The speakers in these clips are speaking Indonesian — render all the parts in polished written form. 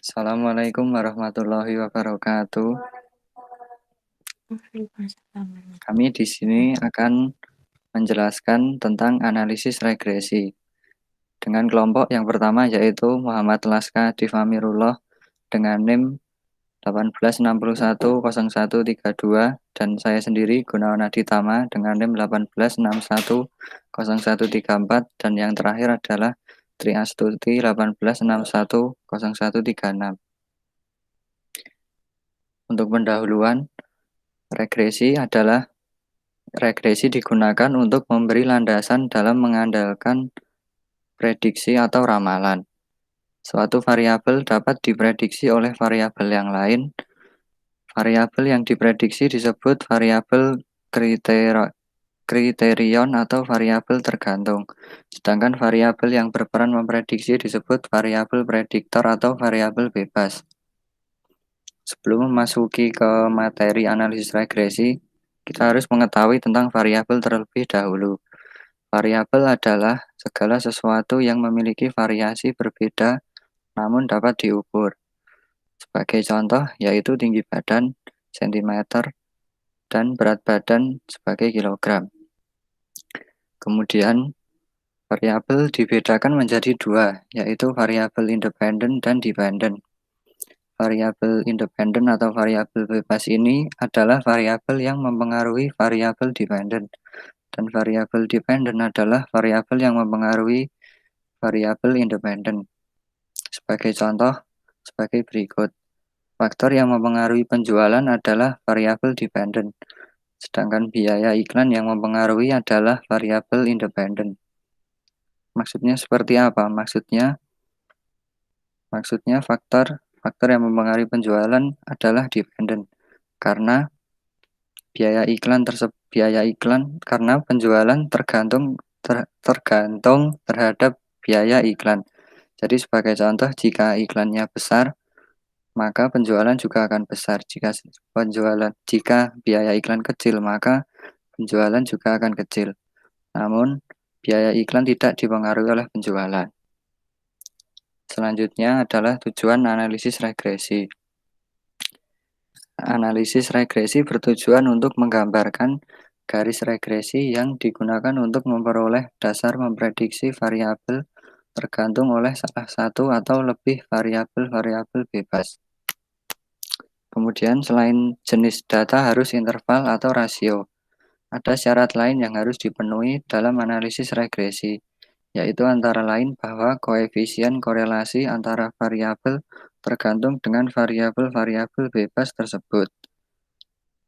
Assalamualaikum warahmatullahi wabarakatuh. Waalaikumsalam Kami di sini warahmatullahi. akan menjelaskan tentang analisis regresi dengan kelompok yang pertama yaitu Muhammad Laska Difamirullah dengan NIM 18610132 dan saya sendiri Gunawan Aditama dengan NIM 18610134 dan yang terakhir adalah Tri Astuti 18610136. Untuk pendahuluan, regresi digunakan untuk memberi landasan dalam mengandalkan prediksi atau ramalan. Suatu variabel dapat diprediksi oleh variabel yang lain. Variabel yang diprediksi disebut variabel kriterion atau variabel tergantung. Sedangkan variabel yang berperan memprediksi disebut variabel prediktor atau variabel bebas. Sebelum memasuki ke materi analisis regresi, kita harus mengetahui tentang variabel terlebih dahulu. Variabel adalah segala sesuatu yang memiliki variasi berbeda namun dapat diukur. Sebagai contoh yaitu tinggi badan, sentimeter, dan berat badan sebagai kilogram. Kemudian variabel dibedakan menjadi dua, yaitu variabel independen dan dependen. Variabel independen atau variabel bebas ini adalah variabel yang mempengaruhi variabel dependen. Dan variabel dependen adalah variabel yang mempengaruhi variabel independen. Sebagai contoh, sebagai berikut. Faktor yang mempengaruhi penjualan adalah variabel dependen, sedangkan biaya iklan yang mempengaruhi adalah variabel independen. Maksudnya seperti apa? Maksudnya faktor yang mempengaruhi penjualan adalah dependen karena biaya iklan karena penjualan tergantung terhadap biaya iklan. Jadi sebagai contoh, jika iklannya besar, maka penjualan juga akan besar. Jika biaya iklan kecil, maka penjualan juga akan kecil. Namun, biaya iklan tidak dipengaruhi oleh penjualan. Selanjutnya adalah tujuan analisis regresi. Analisis regresi bertujuan untuk menggambarkan garis regresi yang digunakan untuk memperoleh dasar memprediksi variabel tergantung oleh salah satu atau lebih variabel-variabel bebas. Kemudian selain jenis data harus interval atau rasio, ada syarat lain yang harus dipenuhi dalam analisis regresi, yaitu antara lain bahwa koefisien korelasi antara variabel tergantung dengan variabel-variabel bebas tersebut.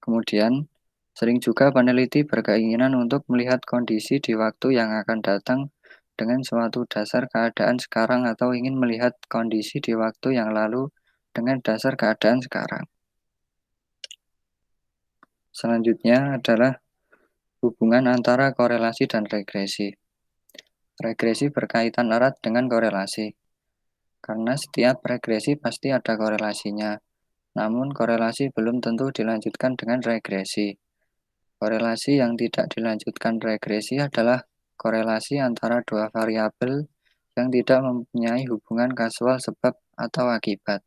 Kemudian, sering juga peneliti berkeinginan untuk melihat kondisi di waktu yang akan datang dengan suatu dasar keadaan sekarang atau ingin melihat kondisi di waktu yang lalu dengan dasar keadaan sekarang. Selanjutnya adalah hubungan antara korelasi dan regresi. Regresi berkaitan erat dengan korelasi, karena setiap regresi pasti ada korelasinya. Namun korelasi belum tentu dilanjutkan dengan regresi. Korelasi yang tidak dilanjutkan regresi adalah korelasi antara dua variabel yang tidak mempunyai hubungan kasual sebab atau akibat.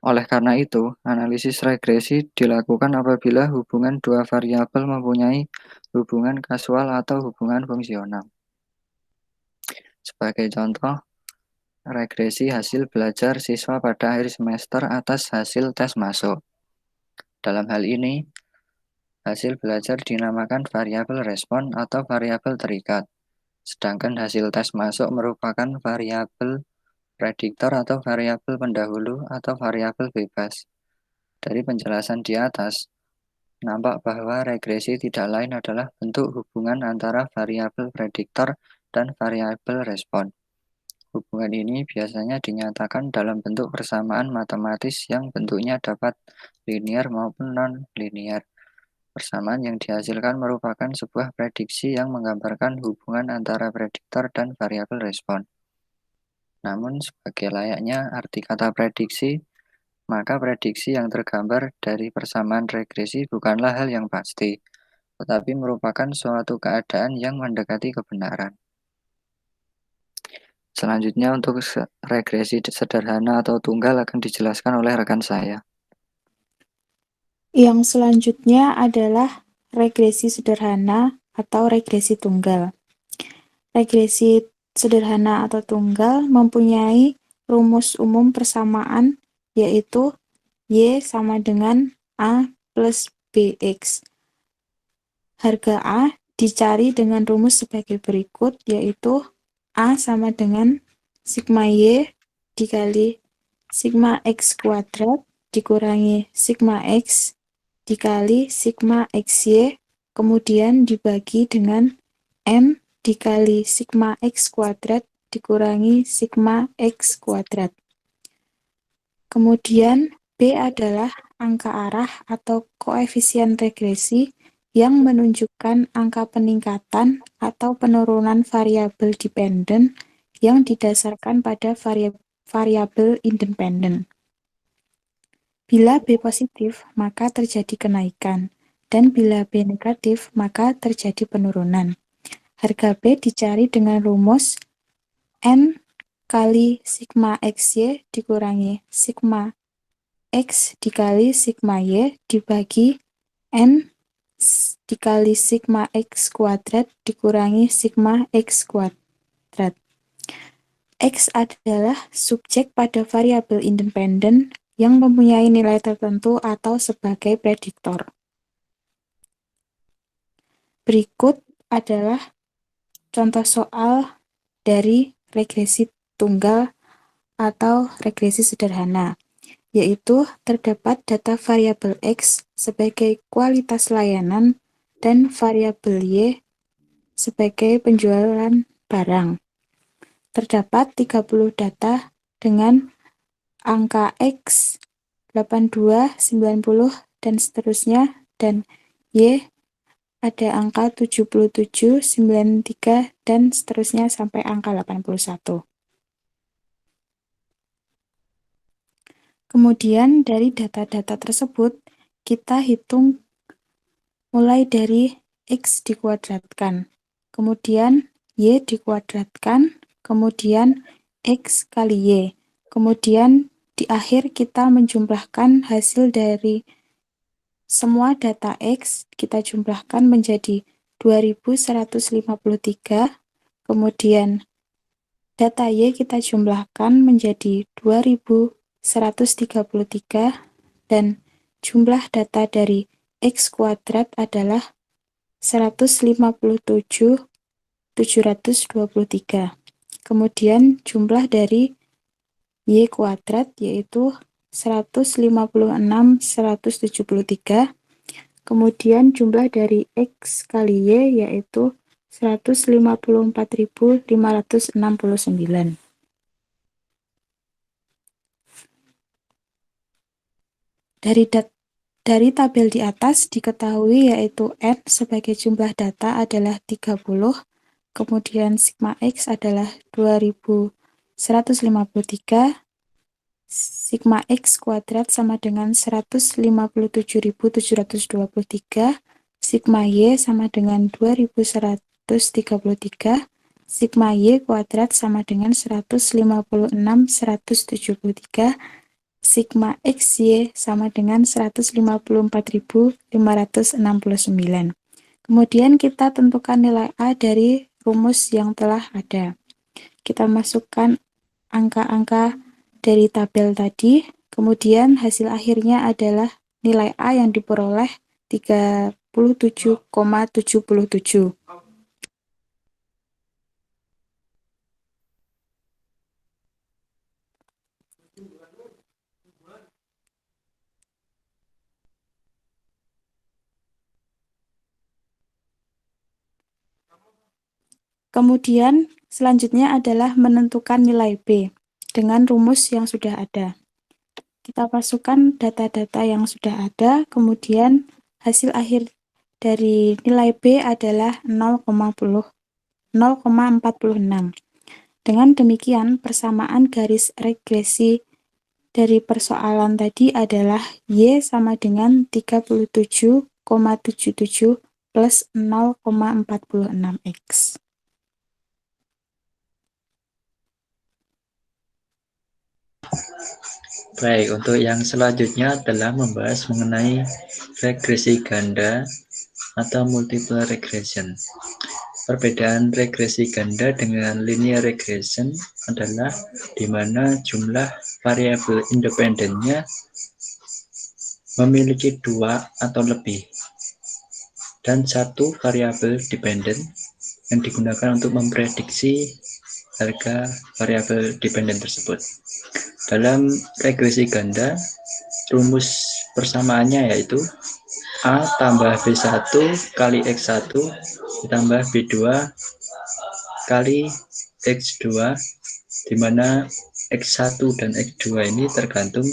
Oleh karena itu, analisis regresi dilakukan apabila hubungan dua variabel mempunyai hubungan kasual atau hubungan fungsional. Sebagai contoh, regresi hasil belajar siswa pada akhir semester atas hasil tes masuk. Dalam hal ini, hasil belajar dinamakan variabel respon atau variabel terikat, sedangkan hasil tes masuk merupakan variabel prediktor atau variabel pendahulu atau variabel bebas. Dari penjelasan di atas, nampak bahwa regresi tidak lain adalah bentuk hubungan antara variabel prediktor dan variabel respon. Hubungan ini biasanya dinyatakan dalam bentuk persamaan matematis yang bentuknya dapat linier maupun non-linier. Persamaan yang dihasilkan merupakan sebuah prediksi yang menggambarkan hubungan antara prediktor dan variabel respon. Namun, sebagai layaknya arti kata prediksi, maka prediksi yang tergambar dari persamaan regresi bukanlah hal yang pasti, tetapi merupakan suatu keadaan yang mendekati kebenaran. Selanjutnya untuk regresi sederhana atau tunggal akan dijelaskan oleh rekan saya. Yang selanjutnya adalah regresi sederhana atau regresi tunggal. Regresi sederhana atau tunggal mempunyai rumus umum persamaan, yaitu Y sama dengan A plus BX. Harga A dicari dengan rumus sebagai berikut, yaitu A sama dengan sigma Y dikali sigma X kuadrat dikurangi sigma X dikali sigma XY, kemudian dibagi dengan M dikali sigma X kuadrat dikurangi sigma X kuadrat. Kemudian B adalah angka arah atau koefisien regresi yang menunjukkan angka peningkatan atau penurunan variabel dependen yang didasarkan pada variabel independen. Bila B positif, maka terjadi kenaikan, dan bila B negatif, maka terjadi penurunan. Harga B dicari dengan rumus N kali sigma XY dikurangi sigma X dikali sigma Y dibagi N dikali sigma X kuadrat dikurangi sigma X kuadrat. X adalah subjek pada variabel independen yang mempunyai nilai tertentu atau sebagai prediktor. Berikut adalah contoh soal dari regresi tunggal atau regresi sederhana, yaitu terdapat data variabel X sebagai kualitas layanan dan variabel Y sebagai penjualan barang. Terdapat 30 data dengan angka X, 82, 90, dan seterusnya, dan Y ada angka 77, 93, dan seterusnya sampai angka 81. Kemudian dari data-data tersebut, kita hitung mulai dari X dikuadratkan, kemudian Y dikuadratkan, kemudian X kali Y. Kemudian di akhir kita menjumlahkan hasil dari semua data X, kita jumlahkan menjadi 2153, kemudian data Y kita jumlahkan menjadi 2133, dan jumlah data dari X kuadrat adalah 157.723. Kemudian jumlah dari Y kuadrat yaitu 156.173. Kemudian jumlah dari X kali Y yaitu 154.569. Dari tabel di atas diketahui yaitu N sebagai jumlah data adalah 30, kemudian sigma X adalah 2153, sigma X kuadrat sama dengan 157.723, sigma Y sama dengan 2133, sigma Y kuadrat sama dengan 156.173, sigma XY sama dengan 154.569. Kemudian kita tentukan nilai A dari rumus yang telah ada. Kita masukkan angka-angka dari tabel tadi, kemudian hasil akhirnya adalah nilai A yang diperoleh 37,77. Kemudian selanjutnya adalah menentukan nilai B dengan rumus yang sudah ada. Kita masukkan data-data yang sudah ada, kemudian hasil akhir dari nilai B adalah 0,46. Dengan demikian, persamaan garis regresi dari persoalan tadi adalah Y sama dengan 37,77 plus 0,46X. Baik, untuk yang selanjutnya adalah membahas mengenai regresi ganda atau multiple regression. Perbedaan regresi ganda dengan linear regression adalah di mana jumlah variabel independennya memiliki 2 atau lebih dan satu variabel dependen yang digunakan untuk memprediksi harga variabel dependen tersebut. Dalam regresi ganda, rumus persamaannya yaitu A tambah B1 kali X1 ditambah B2 kali X2, di mana X1 dan X2 ini tergantung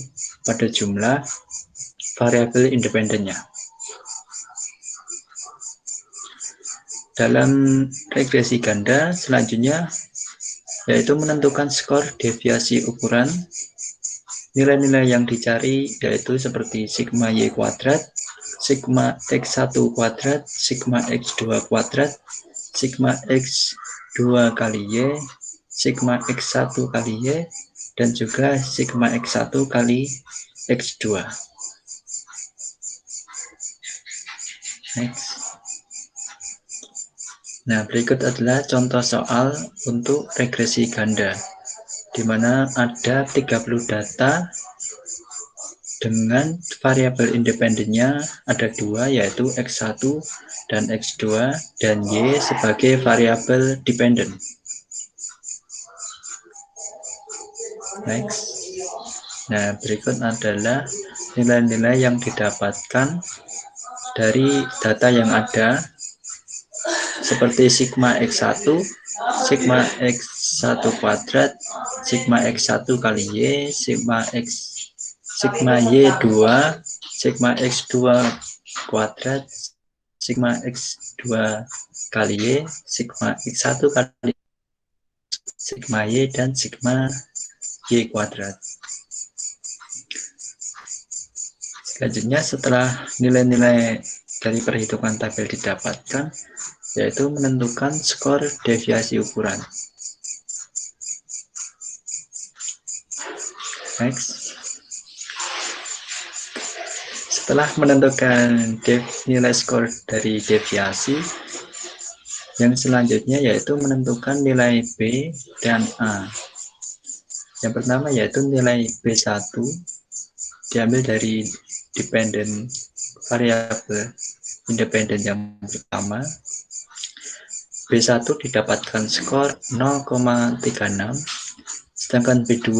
pada jumlah variabel independennya. Dalam regresi ganda selanjutnya yaitu menentukan skor deviasi ukuran. Nilai-nilai yang dicari yaitu seperti sigma y kuadrat, sigma x1 kuadrat, sigma x2 kuadrat, sigma x2 kali y, sigma x1 kali y, dan juga sigma x1 kali x2. Next. Nah, berikut adalah contoh soal untuk regresi ganda, di mana ada 30 data dengan variabel independennya ada 2, yaitu X1 dan X2, dan Y sebagai variabel dependen. Next. Nah, berikut adalah nilai-nilai yang didapatkan dari data yang ada, seperti sigma X1, sigma X1 kuadrat, sigma X1 kali Y, sigma Y2, sigma X2 kuadrat, sigma X2 kali Y, sigma X1 kali sigma Y, dan sigma Y kuadrat. Selanjutnya, setelah nilai-nilai dari perhitungan tabel didapatkan, yaitu menentukan skor deviasi ukuran. Next. Setelah menentukan nilai skor dari deviasi, yang selanjutnya yaitu menentukan nilai B dan A. Yang pertama yaitu nilai B1 diambil dari dependen variabel independen yang pertama. B1 didapatkan skor 0,36, sedangkan B2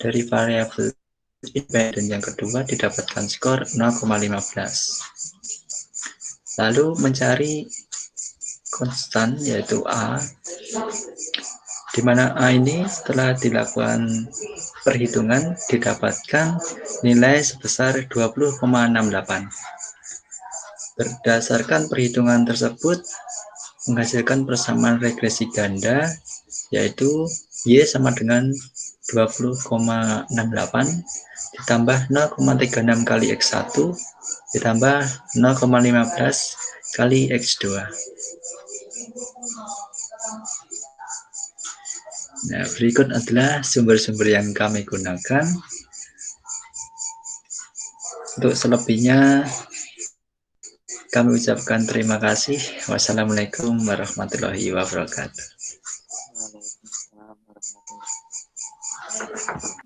dari variabel independen yang kedua didapatkan skor 0,15. Lalu mencari konstan yaitu A, di mana A ini setelah dilakukan perhitungan didapatkan nilai sebesar 20,68. Berdasarkan perhitungan tersebut menghasilkan persamaan regresi ganda, yaitu Y sama dengan 20,68 ditambah 0,36 kali X1 ditambah 0,15 kali X2. Nah, berikut adalah sumber-sumber yang kami gunakan. Untuk selebihnya kami ucapkan terima kasih. Wassalamualaikum warahmatullahi wabarakatuh. Waalaikumsalam warahmatullahi wabarakatuh.